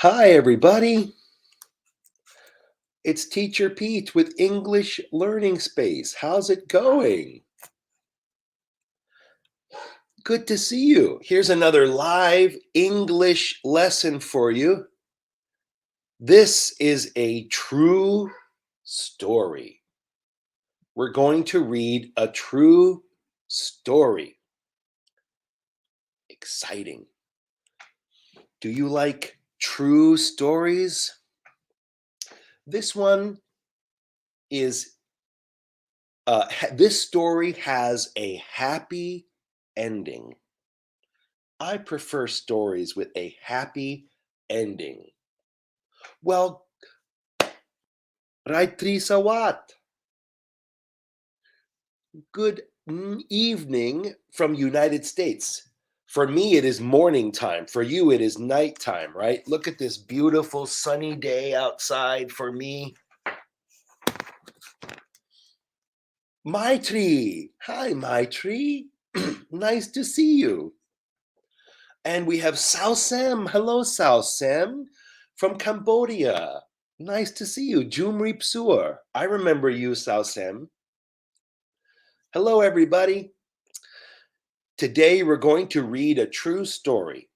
Hi, everybody. It's Teacher Pete with English Learning Space. How's it going? Good to see you. Here's another live English lesson for you. This is a true story. We're going to read a true story. Exciting. Do you like true stories? This one is this story has a happy ending. I prefer stories with a happy ending. Well, Raitri Sawat, good evening from United States. For me, it is morning time. For you, it is nighttime, right? Look at this beautiful sunny day outside for me. Maitri. Hi, Maitri. Nice to see you. And we have Sao Sem. Hello, Sao Sem from Cambodia. Nice to see you. Jumrip Suor. I remember you, Sao Sem. Hello, everybody. Today we're going to read a true story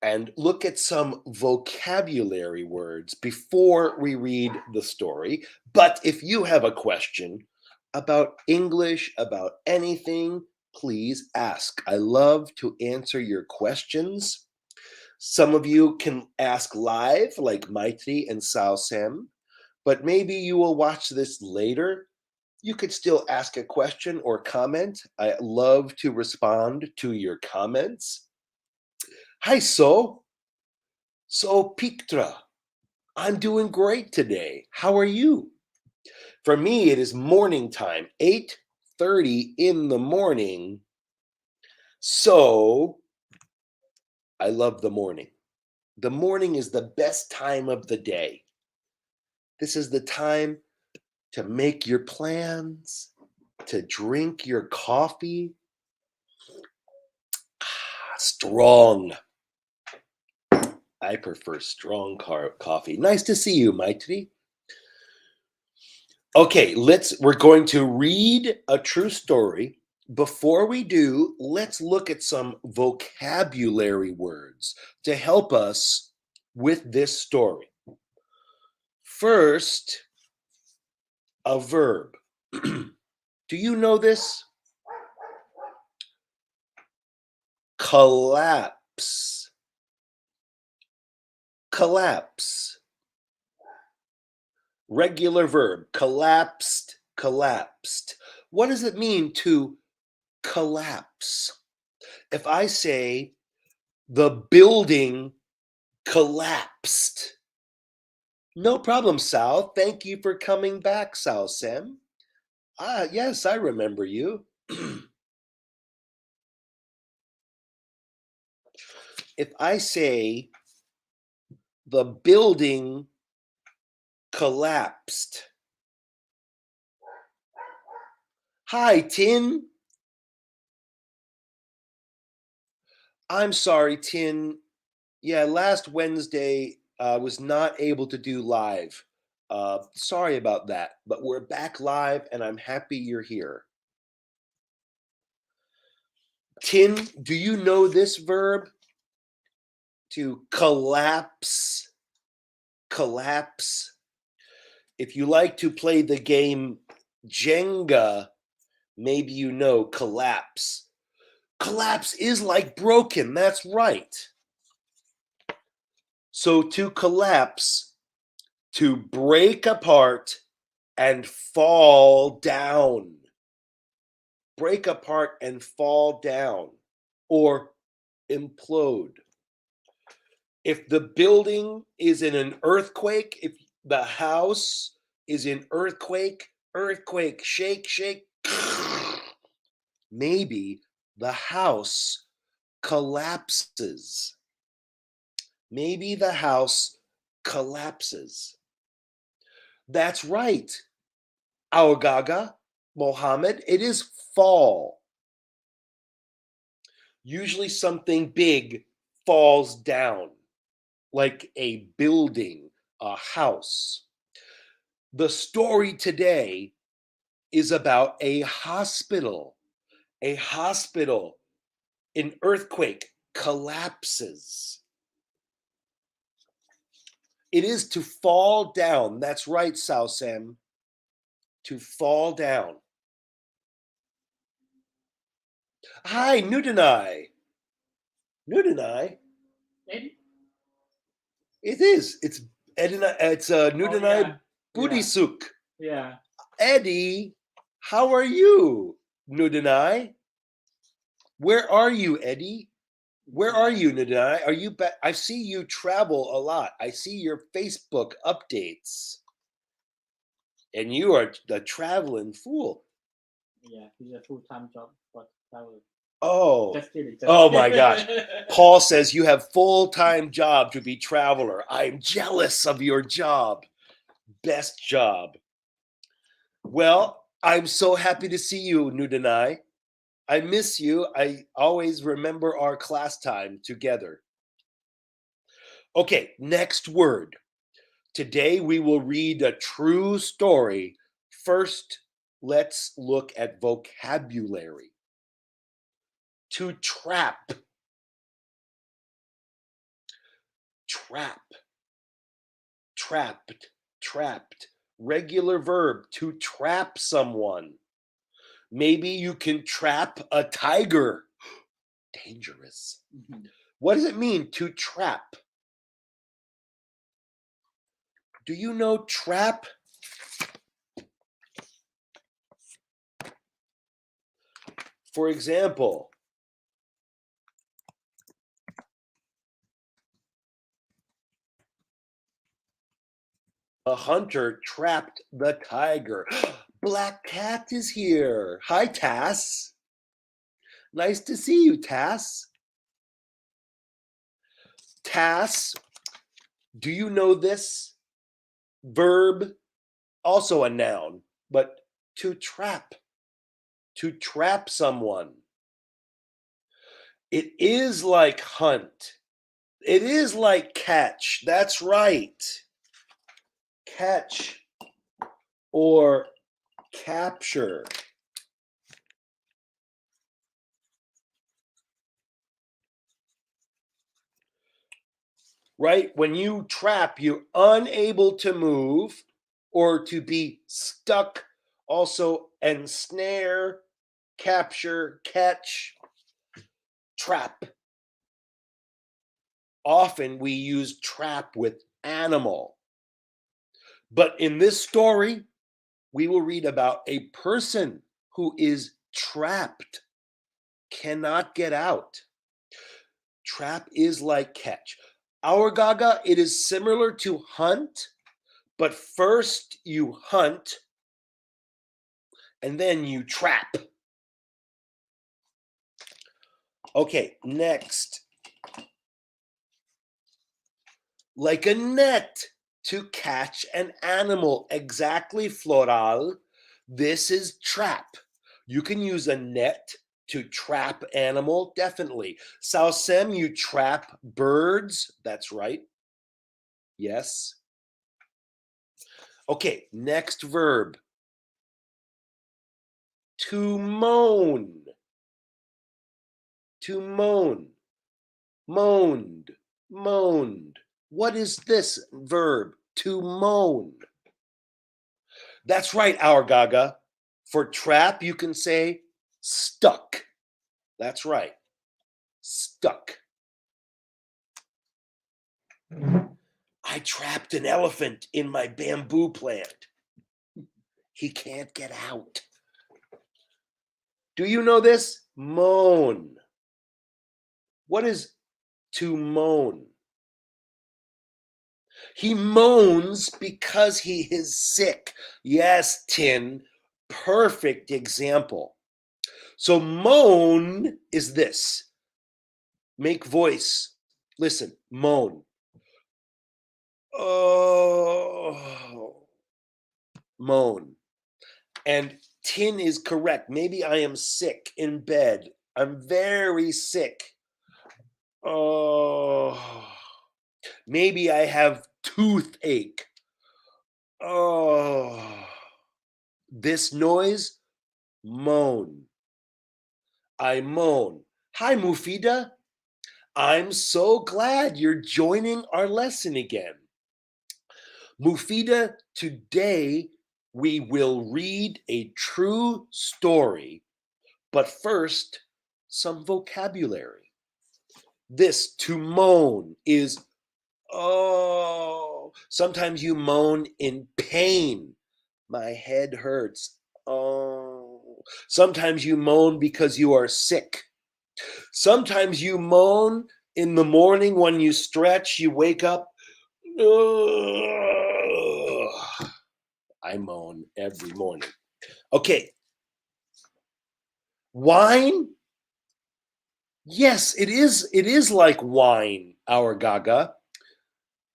and look at some vocabulary words before we read the story. But if you have a question about English, about anything, please ask. I love to answer your questions. Some of you can ask live, like Maitri and Sao Sem, but maybe you will watch this later. You could still ask a question or comment. I love to respond to your comments. Hi, So Pictra. I'm doing great today. How are you? For me, it is morning time, 8:30 in the morning. So I love the morning. The morning is the best time of the day. This is the time to make your plans, to drink your coffee. Strong. I prefer strong coffee. Nice to see you, Maitri. Okay, we're going to read a true story. Before we do, let's look at some vocabulary words to help us with this story. First, a verb. Do you know this? Collapse. Collapse. Regular verb. Collapsed. Collapsed. What does it mean to collapse? If I say the building collapsed, no problem, Sal. Thank you for coming back, Sal Sem. Ah, yes, I remember you. If I say the building collapsed. Hi, Tin. I'm sorry, Tin. Yeah, last Wednesday I was not able to do live. Sorry about that, but we're back live and I'm happy you're here. Tin, do you know this verb? To collapse. Collapse. If you like to play the game Jenga, maybe you know collapse. Collapse is like broken, that's right. So to collapse, to break apart and fall down. Break apart and fall down or implode. If the building is in an earthquake, if the house is in earthquake, shake, shake, maybe the house collapses. Maybe the house collapses. That's right. Awagaga, Mohammed, it is fall. Usually something big falls down. like a building, a house. The story today is about a hospital. A hospital, an earthquake collapses. It is to fall down. That's right, Sao Sam. To fall down. Hi, Nudanai. Nudanai. Eddie? It is. It's Edina. It's Nudanai yeah. Budisuk. Yeah. Eddie, how are you, Nudanai? Where are you, Eddie? Where are you, Nudanai? Are you back? I see you travel a lot. I see your Facebook updates. And you are the traveling fool. Yeah, he's a full-time job for travel. Oh, Just kidding. oh my gosh. Paul says you have full-time job to be traveler. I'm jealous of your job. Best job. Well, I'm so happy to see you, Nudanai. I miss you. I always remember our class time together. Okay, next word. Today we will read a true story. First, let's look at vocabulary. To trap. Trap. Trapped. Trapped. Regular verb, to trap someone. Maybe you can trap a tiger. Dangerous. Mhm. What does it mean to trap? Do you know trap? For example, a hunter trapped the tiger. Black Cat is here. Hi, Tass. Nice to see you, Tass. Tass, do you know this verb? Also a noun, but to trap. To trap someone. It is like hunt. It is like catch. That's right. Catch or capture. Right? When you trap, you're unable to move or to be stuck. Also, ensnare, capture, catch, trap. Often we use trap with animal. But in this story, we will read about a person who is trapped, cannot get out. Trap is like catch. Our Gaga, it is similar to hunt, but first you hunt and then you trap. Okay, next. Like a net to catch an animal. Exactly, Floral. This is trap. You can use a net to trap animal, definitely. Salsem, you trap birds. That's right. Yes. Okay, next verb. To moan. To moan. Moaned. Moaned. What is this verb? To moan. That's right, our Gaga. For trap, you can say stuck. That's right. Stuck. I trapped an elephant in my bamboo plant. He can't get out. Do you know this? Moan. What is to moan? He moans because he is sick. Yes, Tin. Perfect example. So moan is this. Make voice. Listen, moan. Oh, moan. And Tin is correct. Maybe I am sick in bed. I'm very sick. Oh. Maybe I have toothache. Oh, this noise, moan. I moan. Hi, Mufida. I'm so glad you're joining our lesson again. Mufida, today we will read a true story, but first, some vocabulary. This to moan is, oh, sometimes you moan in pain. My head hurts. Oh, sometimes you moan because you are sick. Sometimes you moan in the morning when you stretch, you wake up. "Ugh." I moan every morning. Okay. Wine? Yes, it is. It is like wine, our Gaga.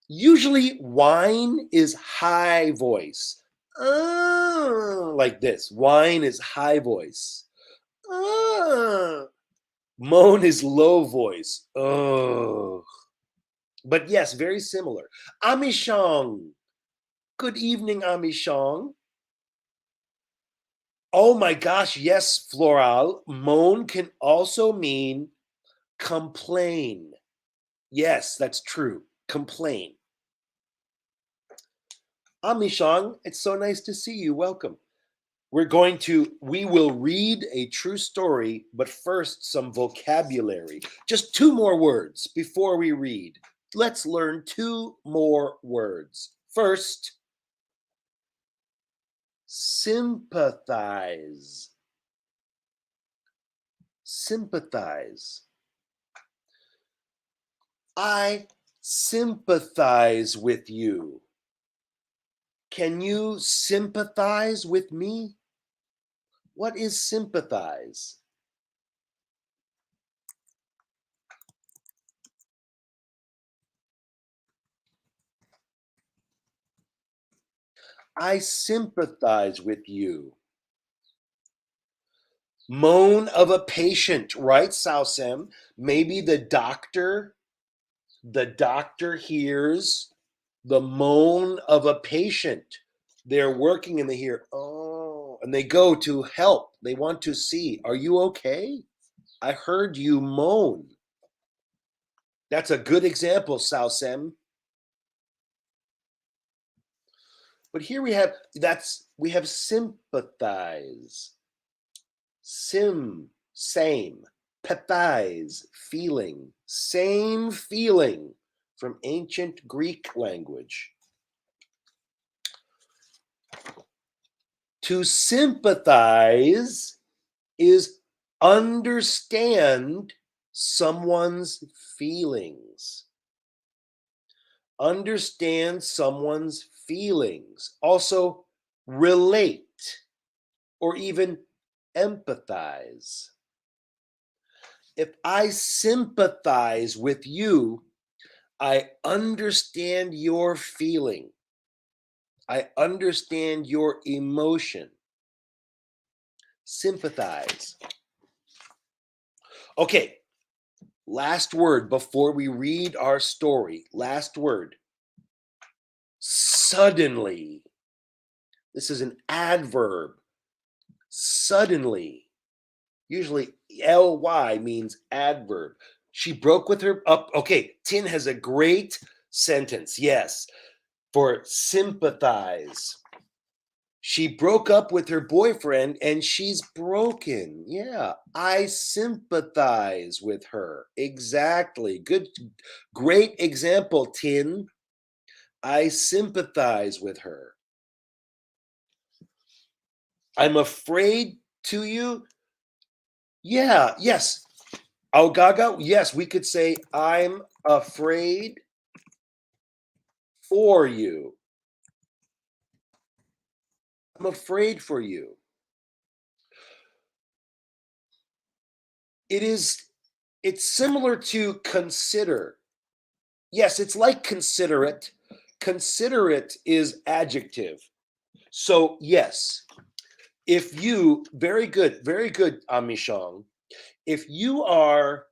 Usually, wine is high voice. Like this. Wine is high voice. Moan is low voice. Oh. But yes, very similar. Amishong. Good evening, Amishong. Oh my gosh, yes, Floral. Moan can also mean complain. Yes, that's true. Complain. Amishong, it's so nice to see you. Welcome. We will read a true story, but first some vocabulary. Just 2 more words before we read. Let's learn 2 more words. First, sympathize. Sympathize. I sympathize with you. Can you sympathize with me? What is sympathize? I sympathize with you. Moan of a patient, right, Sausem? Maybe the doctor hears the moan of a patient. They're working and they hear, oh, and they go to help. They want to see, are you okay? I heard you moan. That's a good example, Sausem. But here we have sympathize. Same. Pathize, feeling. Same feeling from ancient Greek language. To sympathize is understand someone's feelings. Understand someone's feelings. Also, relate or even empathize. If I sympathize with you, I understand your feeling. I understand your emotion. Sympathize. Okay, last word before we read our story. Last word. Suddenly. This is an adverb. Suddenly. Usually ly means adverb. She broke with her up. Okay, Tin has a great sentence. Yes, for sympathize. She broke up with her boyfriend and she's broken. Yeah, I sympathize with her. Exactly. Good, great example, Tin. I sympathize with her. I'm afraid to you. Yeah, yes. Gaga, yes, we could say, I'm afraid for you. I'm afraid for you. It's similar to consider. Yes, it's like considerate. Considerate is adjective. So, yes, if you, very good, Amishong. If you are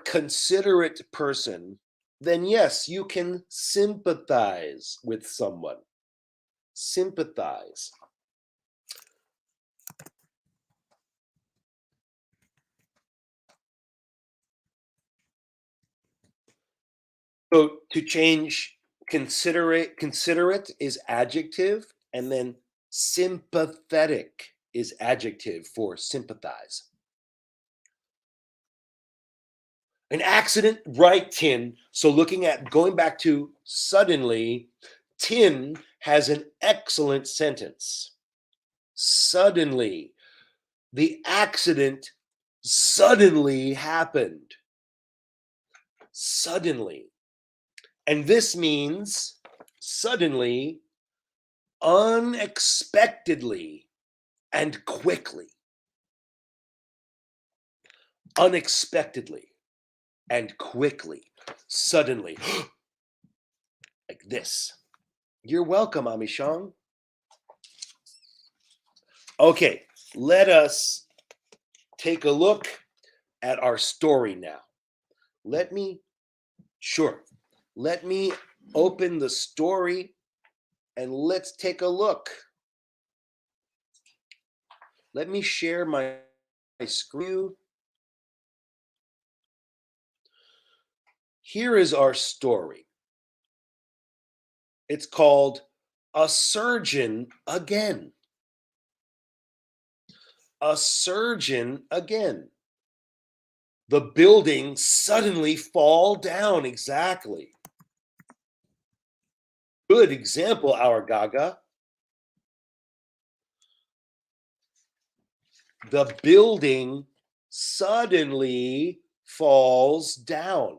considerate person, then yes, you can sympathize with someone. Sympathize. So to change considerate is adjective, and then sympathetic is adjective for sympathize. An accident, right, Tin? So going back to suddenly, Tin has an excellent sentence. Suddenly, the accident suddenly happened. Suddenly. And this means suddenly, unexpectedly, and quickly. Unexpectedly and quickly. Suddenly. Like this. You're welcome, Amishong. Okay, let us take a look at our story now. Let me open the story and let's take a look. Let me share my screen. Here is our story. It's called A Surgeon Again. A surgeon again. The building suddenly fall down. Exactly. Good example, our Gaga. The building suddenly falls down.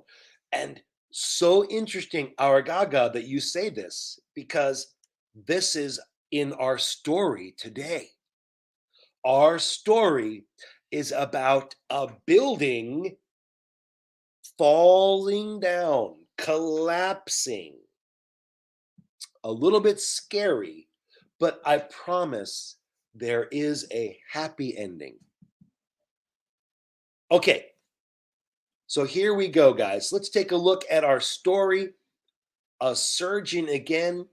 And so interesting, our Gaga, that you say this, because this is in our story today. Our story is about a building falling down, collapsing. A little bit scary, but I promise there is a happy ending. Okay, so here we go, guys. Let's take a look at our story. A surgeon again.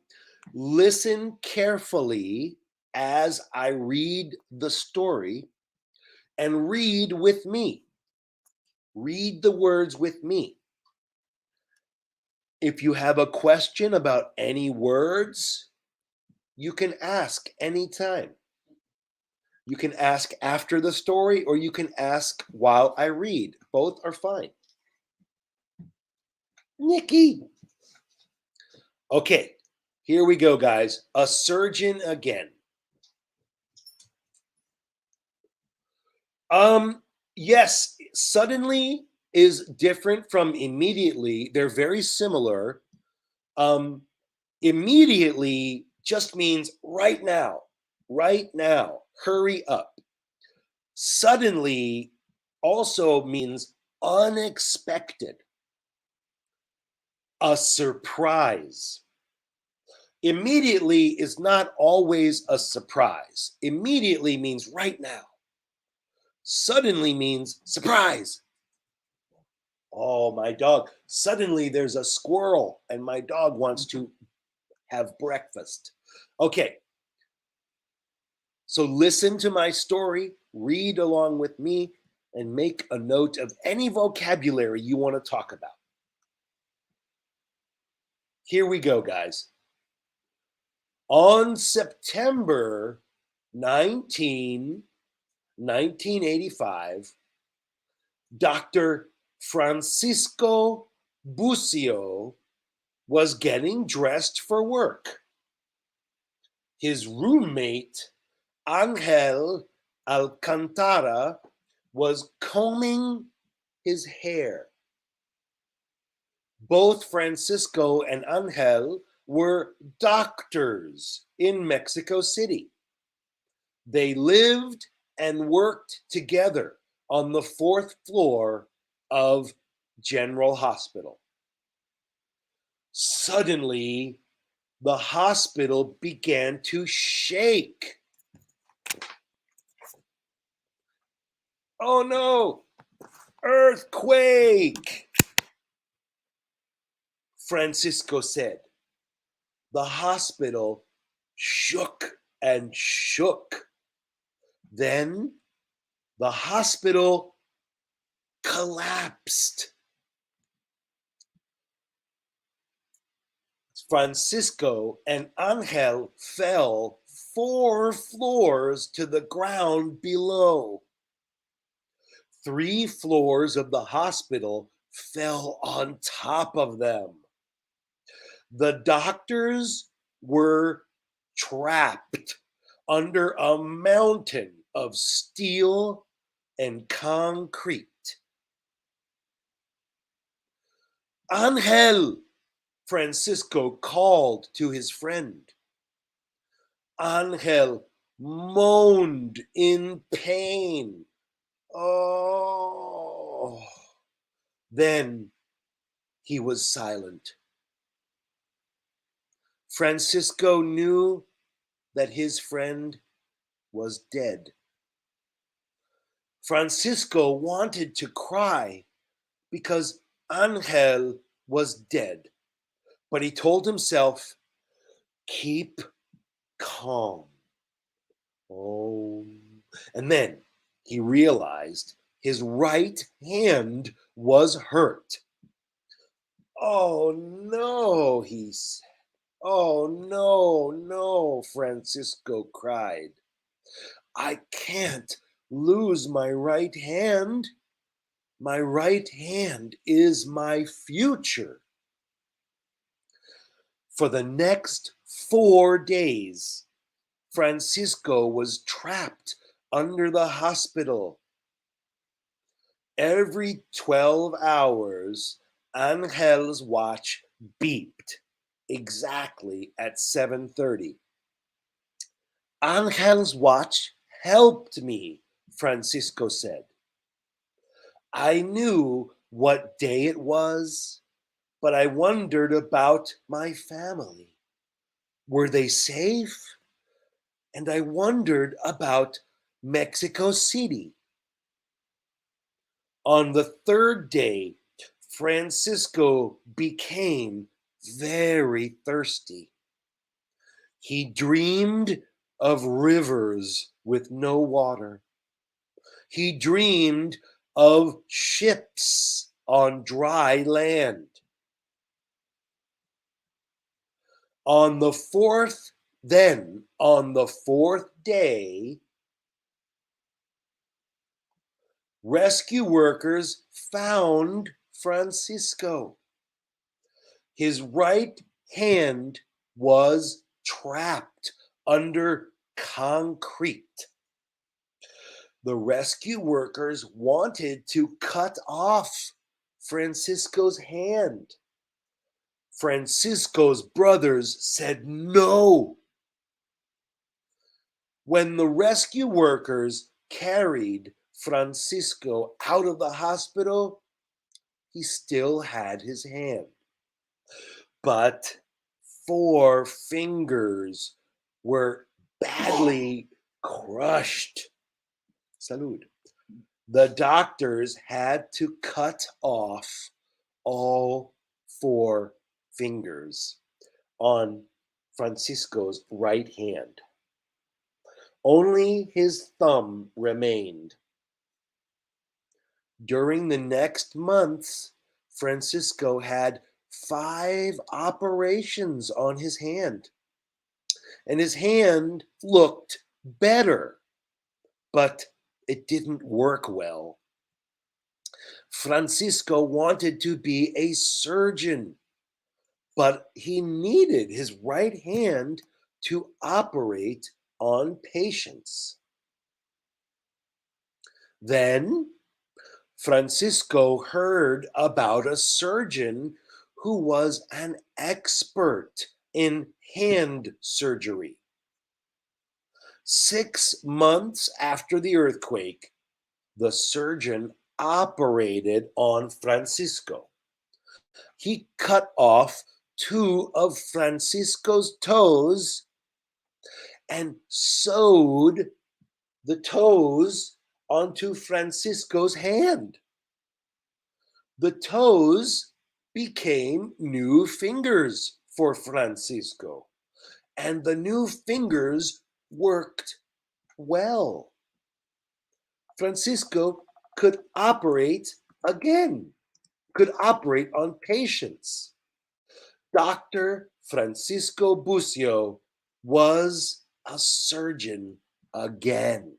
Listen carefully as I read the story and read with me. Read the words with me. If you have a question about any words, you can ask anytime. You can ask after the story or you can ask while I read. Both are fine. Nikki. Okay, here we go, guys. A surgeon again. Yes, suddenly is different from immediately. They're very similar. Immediately just means right now, hurry up. Suddenly also means unexpected, a surprise. Immediately is not always a surprise. Immediately means right now. Suddenly means surprise. Oh, my dog. Suddenly there's a squirrel and my dog wants to have breakfast. Okay. So listen to my story, read along with me, and make a note of any vocabulary you want to talk about. Here we go, guys. On September 19, 1985, Dr. Francisco Bucio was getting dressed for work. His roommate, Angel Alcantara, was combing his hair. Both Francisco and Angel were doctors in Mexico City. They lived and worked together on the fourth floor of General Hospital. Suddenly, the hospital began to shake. Oh no! Earthquake! Francisco said. The hospital shook and shook. Then the hospital collapsed. Francisco and Angel fell 4 floors to the ground below. 3 floors of the hospital fell on top of them. The doctors were trapped under a mountain of steel and concrete. Angel, Francisco called to his friend. Angel moaned in pain. Oh. Then he was silent. Francisco knew that his friend was dead. Francisco wanted to cry because Angel was dead, but he told himself, keep calm. Oh, and then he realized his right hand was hurt. Oh no, he said. Oh no, Francisco cried. I can't lose my right hand. My right hand is my future. For the next 4 days, Francisco was trapped under the hospital. Every 12 hours, Angel's watch beeped exactly at 7:30. Angel's watch helped me, Francisco said. I knew what day it was, but I wondered about my family. Were they safe? And I wondered about Mexico City. On the 3rd day, Francisco became very thirsty. He dreamed of rivers with no water. He dreamed of ships on dry land. On the fourth day, rescue workers found Francisco. His right hand was trapped under concrete. The rescue workers wanted to cut off Francisco's hand. Francisco's brothers said no. When the rescue workers carried Francisco out of the hospital, he still had his hand. But 4 fingers were badly crushed. Salud. The doctors had to cut off all 4 fingers on Francisco's right hand. Only his thumb remained. During the next months, Francisco had 5 operations on his hand, and his hand looked better, but it didn't work well. Francisco wanted to be a surgeon, but he needed his right hand to operate on patients. Then Francisco heard about a surgeon who was an expert in hand surgery. 6 months after the earthquake, the surgeon operated on Francisco. He cut off 2 of Francisco's toes and sewed the toes onto Francisco's hand. The toes became new fingers for Francisco, and the new fingers worked well. Francisco could operate again, could operate on patients. Dr. Francisco Bucio was a surgeon again.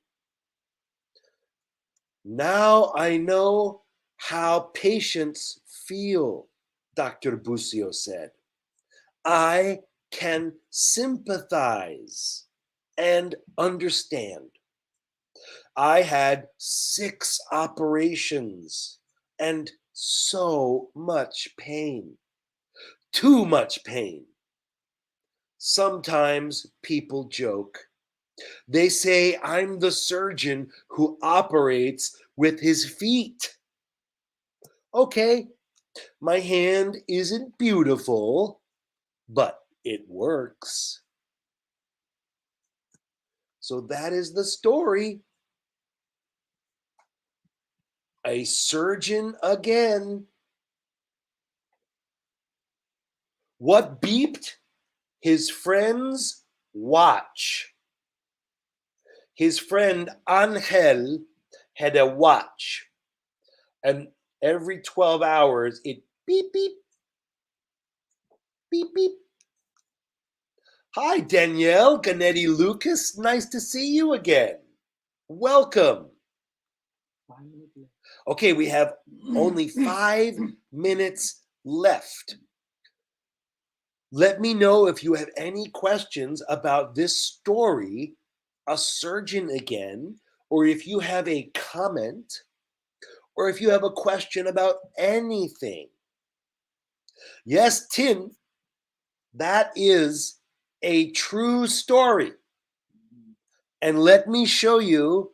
Now I know how patients feel, Dr. Bucio said. I can sympathize and understand. I had 6 operations and so much pain. Too much pain. Sometimes people joke. They say I'm the surgeon who operates with his feet. Okay, my hand isn't beautiful, but it works. So that is the story. A surgeon again. What beeped? His friend's watch. His friend Angel had a watch, and every 12 hours it beep, beep, beep, beep. Hi, Danielle Ganetti Lucas. Nice to see you again. Welcome. Finally. Okay, we have only 5 minutes left. Let me know if you have any questions about this story, A Surgeon Again, or if you have a comment, or if you have a question about anything. Yes, Tim, that is a true story. And let me show you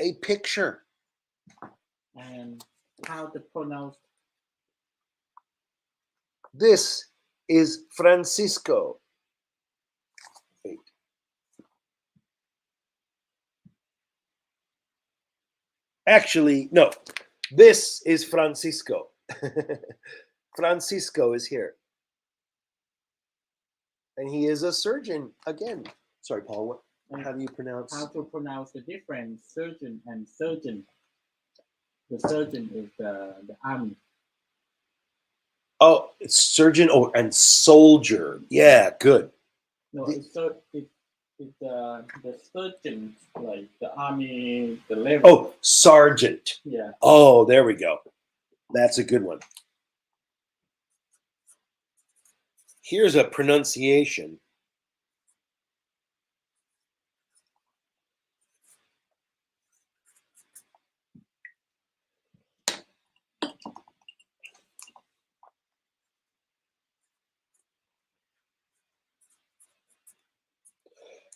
a picture. And how to pronounce This is Francisco. Wait. Actually, no, this is Francisco. Francisco is here. And he is a surgeon again. Sorry, Paul, how do you pronounce? how to pronounce the difference surgeon and surgeon. The surgeon is the army. Oh, it's surgeon and soldier. Yeah, good. No, it's the surgeon, like the army, the level. Oh, sergeant. Yeah. Oh, there we go. That's a good one. Here's a pronunciation.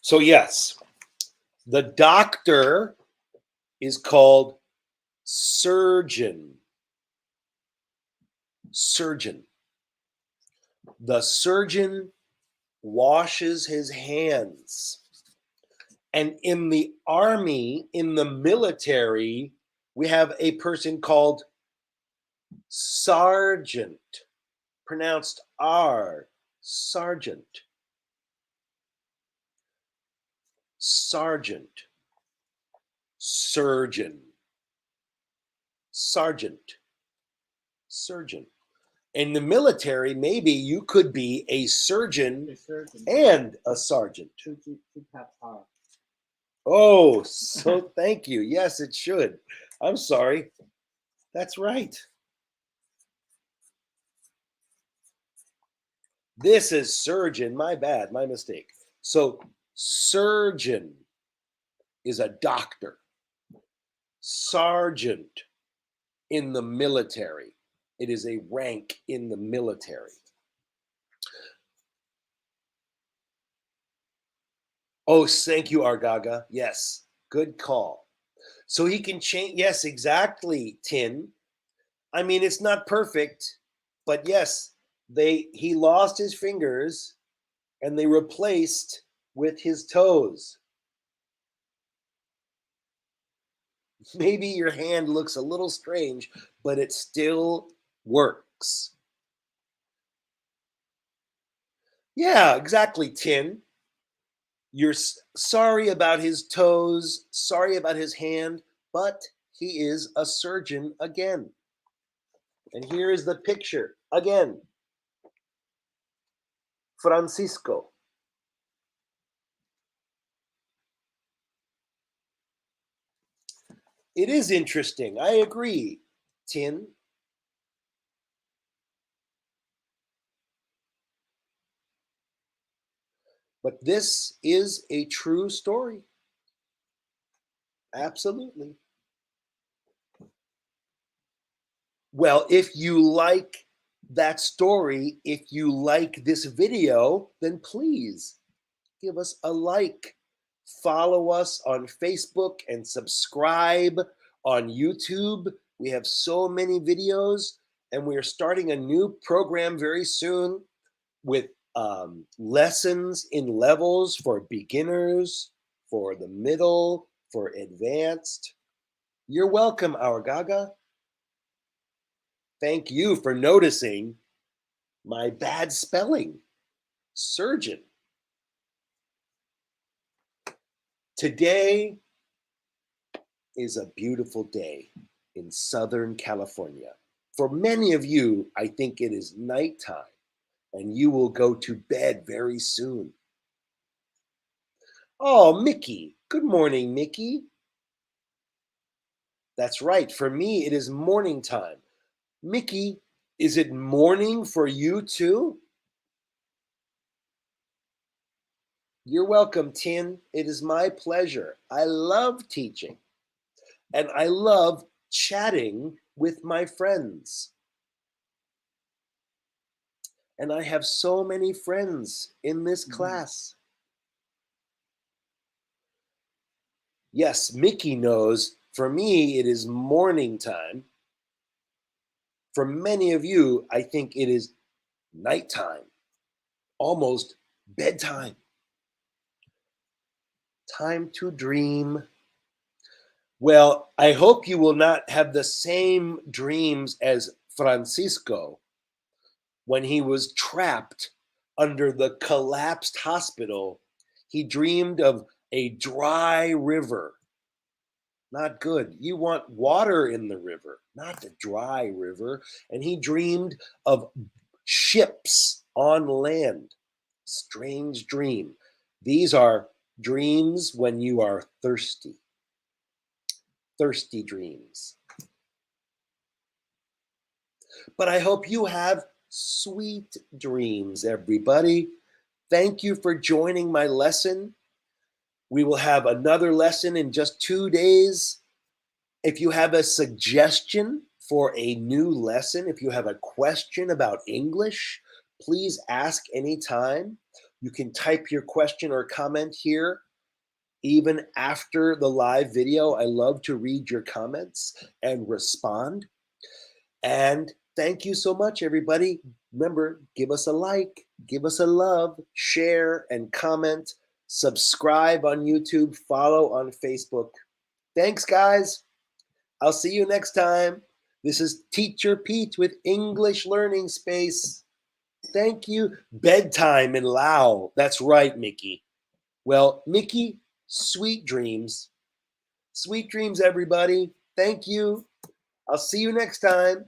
So, yes, the doctor is called surgeon. Surgeon. The surgeon washes his hands. And in the army, in the military, we have a person called sergeant, pronounced R, sergeant. Sergeant, surgeon, sergeant, surgeon. In the military, maybe you could be a surgeon The surgeon. and a sergeant. Should have R. Oh, so thank you. Yes, it should. I'm sorry. That's right. This is surgeon. My bad. My mistake. So, surgeon is a doctor. Sergeant in the military. It is a rank in the military. Oh, thank you, Argaga. Yes, good call. So he can change. Yes, exactly, Tin. I mean, it's not perfect, but yes, he lost his fingers and they replaced with his toes. Maybe your hand looks a little strange, but it still works. Yeah, exactly, Tin. You're sorry about his toes, sorry about his hand, but he is a surgeon again. And here is the picture again. Francisco. It is interesting. I agree, Tin. But this is a true story. Absolutely. Well, if you like that story, if you like this video, then please give us a like. Follow us on Facebook and subscribe on YouTube. We have so many videos, and we are starting a new program very soon with lessons in levels for beginners, for the middle, for advanced. You're welcome, our Gaga. Thank you for noticing my bad spelling. Surgeon. Today is a beautiful day in Southern California. For many of you, I think it is nighttime and you will go to bed very soon. Oh, Mickey. Good morning, Mickey. That's right. For me, it is morning time. Mickey, is it morning for you too? You're welcome, Tin. It is my pleasure. I love teaching and I love chatting with my friends. And I have so many friends in this class. Yes, Mickey knows. For me, it is morning time. For many of you, I think it is nighttime, almost bedtime. Time to dream. Well, I hope you will not have the same dreams as Francisco when he was trapped under the collapsed hospital. He dreamed of a dry river. Not good. You want water in the river, not the dry river. And he dreamed of ships on land. Strange dream. These are dreams when you are thirsty. Thirsty dreams. But I hope you have sweet dreams, everybody. Thank you for joining my lesson. We will have another lesson in just 2 days. If you have a suggestion for a new lesson, if you have a question about English, please ask anytime. You can type your question or comment here, even after the live video. I love to read your comments and respond. And thank you so much, everybody. Remember, give us a like, give us a love, share and comment, subscribe on YouTube, follow on Facebook. Thanks, guys. I'll see you next time. This is Teacher Pete with English Learning Space. Thank you. Bedtime in Lao. That's right, Mickey. Well, Mickey, sweet dreams. Sweet dreams, everybody. Thank you. I'll see you next time.